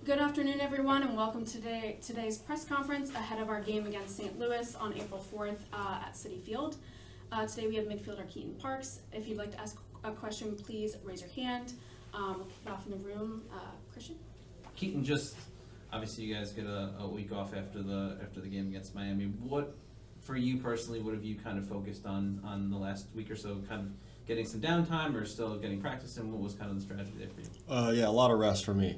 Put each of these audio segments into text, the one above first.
Good afternoon, everyone, and welcome to today's press conference ahead of our game against St. Louis on April 4th at Citi Field. Today we have midfielder Keaton Parks. If you'd like to ask a question, please raise your hand. We'll kick it off in the room. Christian? Keaton, just obviously you guys get a week off after the game against Miami. What, for you personally, what have you kind of focused on the last week or so? Kind of getting some downtime or still getting practice, and what was kind of the strategy there for you? Yeah, a lot of rest for me.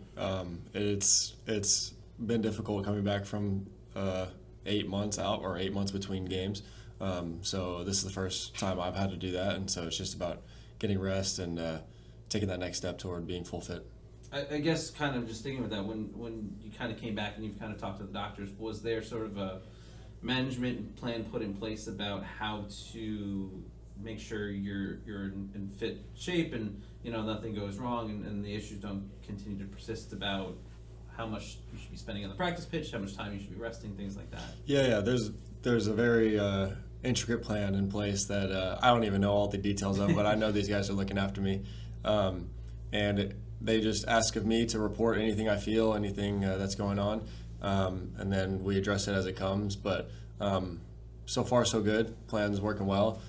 It's been difficult coming back from 8 months out or 8 months between games. So this is the first time I've had to do that, and so it's just about getting rest and taking that next step toward being full fit. I guess kind of just thinking with that, when you kind of came back and you've kind of talked to the doctors, was there sort of a management plan put in place about how to make sure you're in fit shape and nothing goes wrong and the issues don't continue to persist about how much you should be spending on the practice pitch, how much time you should be resting, things like that? Yeah. There's a very intricate plan in place that I don't even know all the details of, but I know these guys are looking after me, and they just ask of me to report anything I feel, anything that's going on, and then we address it as it comes. But so far so good. Plan's working well.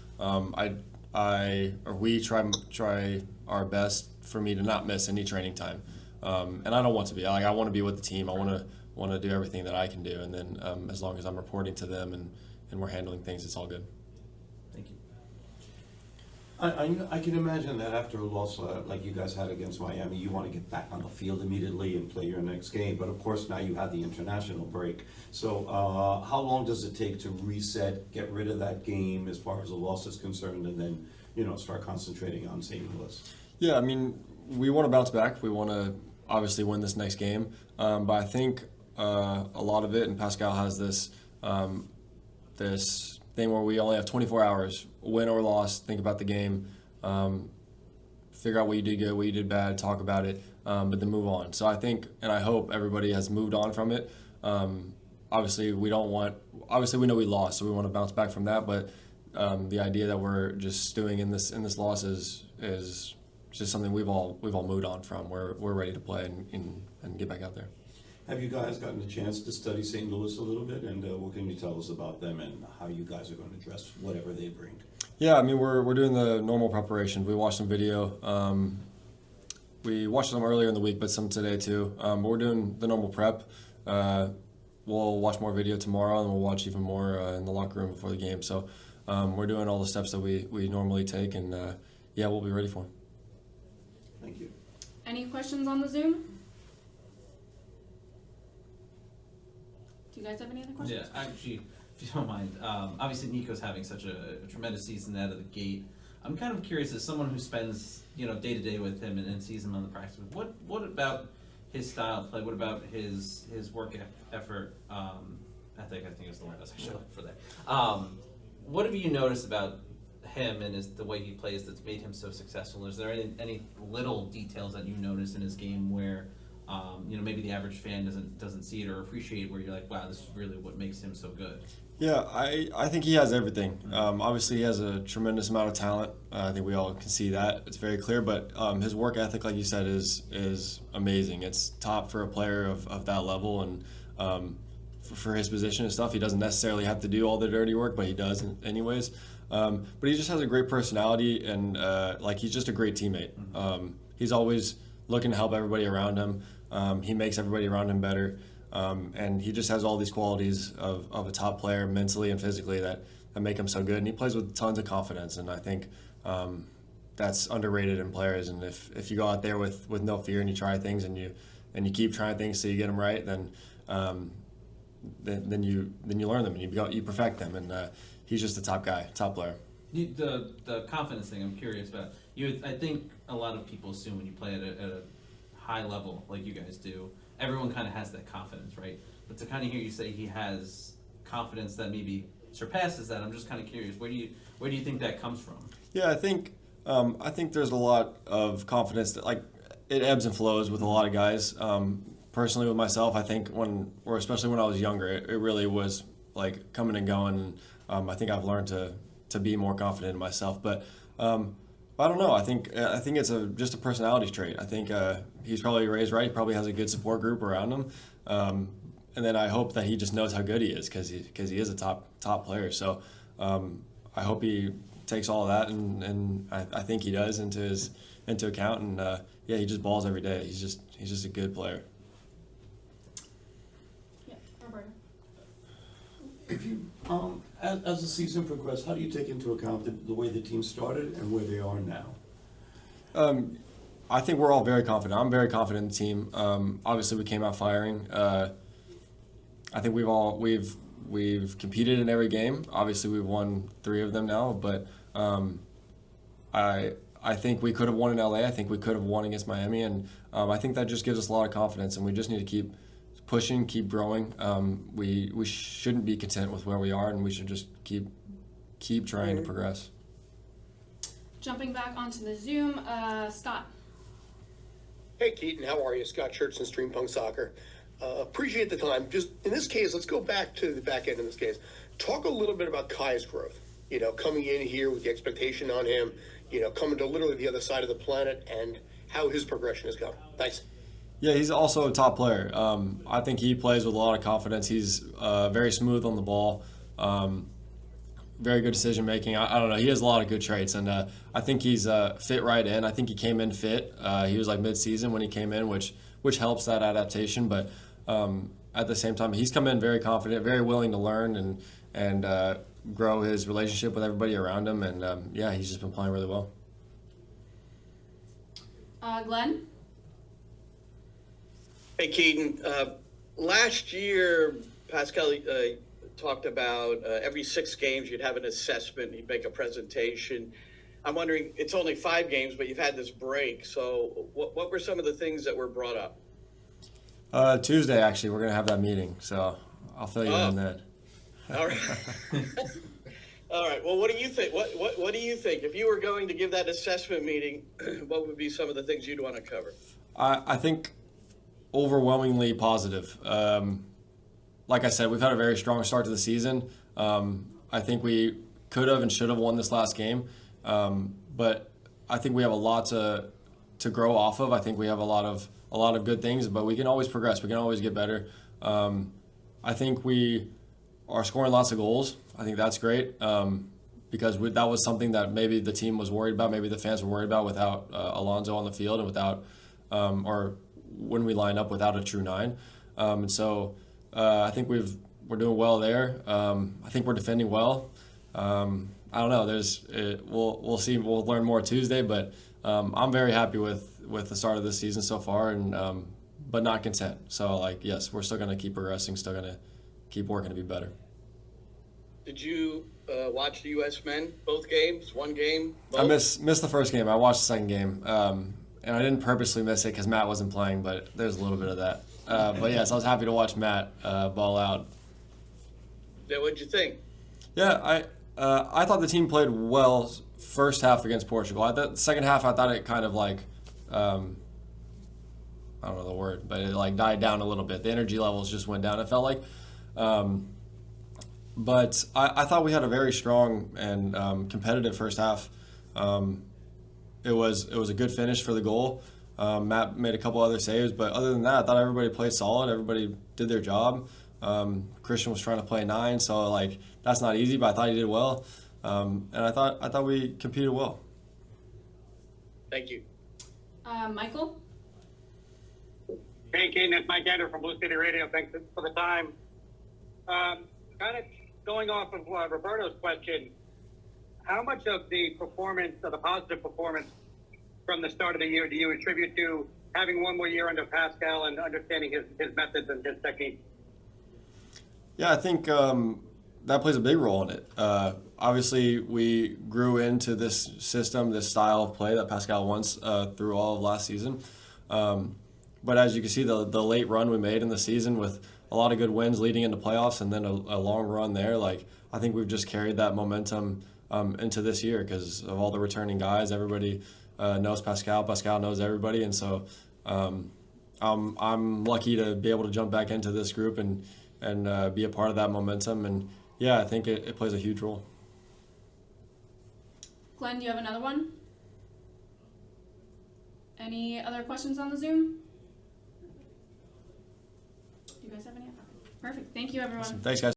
We try our best for me to not miss any training time, and I don't want to be. I want to be with the team. I want to do everything that I can do, and then as long as I'm reporting to them and we're handling things, it's all good. Thank you. I can imagine that after a loss like you guys had against Miami, you want to get back on the field immediately and play your next game. But of course, now you have the international break. So how long does it take to reset, get rid of that game as far as the loss is concerned, and then start concentrating on St. Louis? Yeah, I mean, we want to bounce back. We want to obviously win this next game. But I think a lot of it, and Pascal has this this thing where we only have 24 hours, win or loss, think about the game, figure out what you did good, what you did bad, talk about it, but then move on. So I think, and I hope everybody has moved on from it. Obviously we know we lost, so we want to bounce back from that, but the idea that we're just stewing in this loss is just something we've all moved on from. We're ready to play and get back out there. Have you guys gotten a chance to study St. Louis a little bit, and what can you tell us about them and how you guys are going to address whatever they bring? Yeah, I mean, we're doing the normal preparation. We watched some video. We watched some earlier in the week, but some today too. But we're doing the normal prep. We'll watch more video tomorrow, and we'll watch even more in the locker room before the game. So we're doing all the steps that we normally take, and we'll be ready for them. Thank you. Any questions on the Zoom? Do you guys have any other questions? Yeah, actually, if you don't mind, obviously Nico's having such a tremendous season out of the gate. I'm kind of curious, as someone who spends day to day with him and sees him on the practice, what about his style of play? What about his work effort? Ethic, I think is the word I was actually looking for there. What have you noticed about him and the way he plays that's made him so successful? Is there any little details that you notice in his game where maybe the average fan doesn't see it or appreciate it, where you're like, wow, this is really what makes him so good? Yeah, I think he has everything. Obviously, he has a tremendous amount of talent. I think we all can see that. It's very clear. But his work ethic, like you said, is amazing. It's top for a player of that level. And for his position and stuff, he doesn't necessarily have to do all the dirty work, but he does anyways. But he just has a great personality, and he's just a great teammate. He's always looking to help everybody around him. He makes everybody around him better. And he just has all these qualities of a top player mentally and physically that make him so good. And he plays with tons of confidence. And I think that's underrated in players. And if you go out there with no fear and you try things and you keep trying things till you get them right, then you learn them and you perfect them. And he's just a top guy, top player. The confidence thing, I'm curious about. I think a lot of people assume when you play at a high level like you guys do, everyone kind of has that confidence, right? But to kind of hear you say he has confidence that maybe surpasses that, I'm just kind of curious. Where do you think that comes from? Yeah, I think there's a lot of confidence that it ebbs and flows with a lot of guys. Personally, with myself, I think especially when I was younger, it really was like coming and going. And I think I've learned to be more confident in myself. But I don't know. I think it's just a personality trait. I think he's probably raised right. He probably has a good support group around him, and then I hope that he just knows how good he is because he is a top player. So I hope he takes all of that and I think he does into account. And yeah, he just balls every day. He's just a good player. Yeah, Roberta. If you, as the season progressed, how do you take into account the way the team started and where they are now? I think we're all very confident. I'm very confident in the team. Obviously, we came out firing. I think we've competed in every game. Obviously, we've won 3 of them now, but I think we could have won in LA. I think we could have won against Miami, and I think that just gives us a lot of confidence. And we just need to keep pushing, keep growing. We shouldn't be content with where we are, and we should just keep trying to progress. Jumping back onto the Zoom, Scott. Hey, Keaton, how are you? Scott Church and Stream Punk Soccer. Appreciate the time. Just in this case, let's go back to the back end in this case. Talk a little bit about Kai's growth. Coming in here with the expectation on him, coming to literally the other side of the planet, and how his progression has gone. Thanks. Yeah, he's also a top player. I think he plays with a lot of confidence. He's very smooth on the ball, very good decision making. I don't know. He has a lot of good traits, and I think he's fit right in. I think he came in fit. He was like mid-season when he came in, which helps that adaptation. But at the same time, he's come in very confident, very willing to learn and grow his relationship with everybody around him. And yeah, he's just been playing really well. Glenn. Hey, Keaton. Last year, Pascal talked about every 6 games you'd have an assessment, you'd make a presentation. I'm wondering, it's only 5 games, but you've had this break. So what were some of the things that were brought up? Tuesday, actually, we're going to have that meeting. So I'll fill you in on that. All right. All right. Well, what do you think? What do you think? If you were going to give that assessment meeting, what would be some of the things you'd want to cover? I think overwhelmingly positive. Like I said, we've had a very strong start to the season. I think we could have and should have won this last game, but I think we have a lot to grow off of. I think we have a lot of good things, but we can always progress. We can always get better. I think we are scoring lots of goals. I think that's great because that was something that maybe the team was worried about, maybe the fans were worried about without Alonso on the field and without or when we line up without a true 9. And so I think we're doing well there. I think we're defending well. I don't know. We'll see. We'll learn more Tuesday, but I'm very happy with the start of this season so far, and but not content. So yes, we're still going to keep progressing. Still going to keep working to be better. Did you watch the U.S. men, both games, one game? Both? I missed the first game. I watched the second game, and I didn't purposely miss it because Matt wasn't playing, but there's a little bit of that. But yes, I was happy to watch Matt ball out. Yeah, what'd you think? Yeah, I thought the team played well first half against Portugal. I thought the second half, I thought it kind of I don't know the word, but it died down a little bit. The energy levels just went down. It felt like. But I thought we had a very strong and competitive first half. It was a good finish for the goal. Matt made a couple other saves, but other than that, I thought everybody played solid. Everybody did their job. Christian was trying to play 9, so that's not easy, but I thought he did well. And I thought we competed well. Thank you. Michael. Hey, Keaton, it's Mike Gander from Blue City Radio. Thanks for the time. Kind of going off of Roberto's question, how much of the performance, of the positive performance from the start of the year, do you attribute to having one more year under Pascal and understanding his methods and his technique? Yeah, I think that plays a big role in it. Obviously, we grew into this system, this style of play that Pascal wants through all of last season. But as you can see, the late run we made in the season with a lot of good wins leading into playoffs and then a long run there, I think we've just carried that momentum into this year because of all the returning guys. Everybody knows Pascal. Pascal knows everybody. And so I'm lucky to be able to jump back into this group and be a part of that momentum. And, yeah, I think it plays a huge role. Glenn, do you have another one? Any other questions on the Zoom? Do you guys have any? Perfect. Thank you, everyone. Thanks, guys.